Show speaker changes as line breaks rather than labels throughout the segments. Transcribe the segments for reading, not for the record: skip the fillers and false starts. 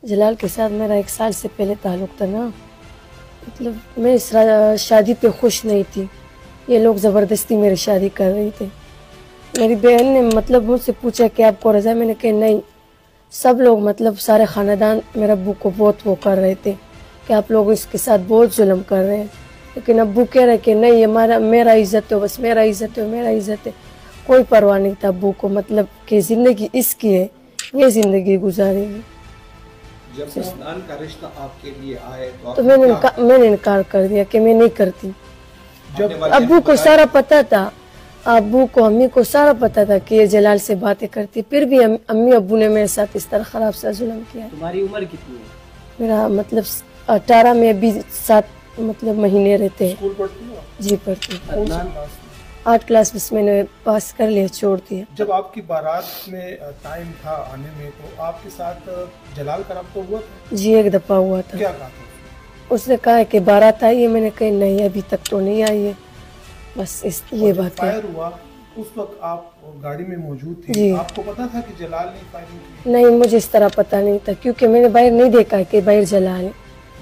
जलाल के साथ मेरा 1 साल से पहले ताल्लुक़ था ना। मतलब मैं इस शादी पे खुश नहीं थी। ये लोग ज़बरदस्ती मेरी शादी कर रही थे। मेरी बहन ने मतलब मुझसे पूछा कि आपको रज़ा है? मैंने कहा नहीं। सब लोग मतलब सारे ख़ानदान मेरे अब्बू को बहुत वो कर रहे थे कि आप लोग इसके साथ बहुत जुल्म कर रहे हैं, लेकिन अब्बू कह रहे कि नहीं, ये मेरा इज़्ज़त है, बस मेरा इज़्ज़त है, मेरा इज़्ज़त है। कोई परवाह नहीं था अब्बू को, मतलब कि ज़िंदगी इसकी है, ये ज़िंदगी गुजारेगी।
जब अदनान का रिश्ता आपके लिए आए
तो मैंने इनकार कर दिया कि मैं नहीं करती। जब अब्बू को सारा पता था, अब्बू को अम्मी को सारा पता था कि ये जलाल से बातें करती, फिर भी अम्मी अब्बू ने मेरे साथ इस तरह ख़राब सा जुल्म किया।
तुम्हारी उम्र कितनी है?
मेरा मतलब 18 में अभी 7 मतलब महीने रहते हैं।
स्कूल पढ़ती हो?
जी पढ़ती हूँ। 8 क्लास बस मैंने पास कर लिया, छोड़ दिया।
जब आपकी बारात में टाइम था आने में, तो आपके साथ जलाल का रब्ता हुआ था?
जी एक दफ़ा हुआ था।
क्या कहा था
उसने कहा कि बारात आई है, मैंने कहा नहीं अभी तक तो नहीं आई है, बस ये बात है।
फायर हुआ उस वक्त आप गाड़ी में मौजूद थे, आपको पता था कि जलाल ने फायरिंग की?
नहीं, मुझे इस तरह पता नहीं था क्योंकि मैंने बाहर नहीं देखा कि बाहर जलाल है।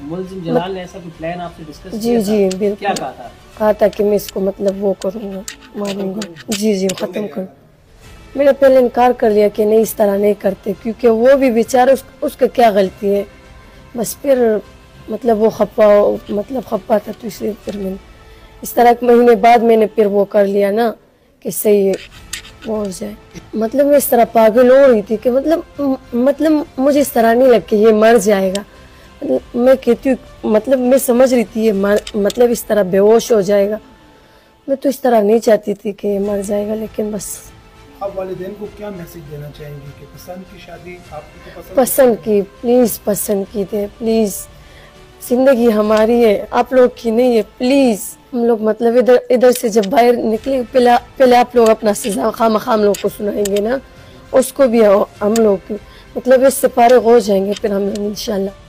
मुल्ज़िम जलाल ने ऐसा कोई प्लान आपसे डिस्कस
जी जी बिल्कुल।
क्या कहा था?
कहा था कि मैं इसको मतलब वो करूँगा, मारूंगा। जी जी ख़त्म कर। मैंने पहले इनकार कर लिया कि नहीं इस तरह नहीं करते, क्योंकि वो भी बेचारा उसका क्या गलती है। बस फिर मतलब वो खप्पा था, तो इसलिए फिर मैंने इस तरह एक महीने बाद मैंने फिर वो कर लिया ना कि सही वो हो जाए। मतलब मैं इस तरह पागल हो रही थी कि मतलब मुझे इस तरह नहीं लग कि ये मर जाएगा। मैं कहती हूँ मतलब मैं समझ रही थी ये मतलब इस तरह बेहोश हो जाएगा। मैं तो इस तरह नहीं चाहती थी कि ये मर जाएगा, लेकिन बस।
आप वालिदैन को क्या मैसेज देना चाहेंगी कि पसंद की शादी आपकी तो
पसंद की, प्लीज़ पसंद की दे, प्लीज़। ज़िंदगी हमारी है, आप लोग की नहीं है, प्लीज़। हम लोग मतलब इधर से जब बाहर निकले, पहले आप लोग अपना सज़ा खामखा हम लोग को सुनाएंगे ना, उसको भी हम लोग मतलब इससे फारिग हो जाएंगे फिर हम लोग इंशाल्लाह।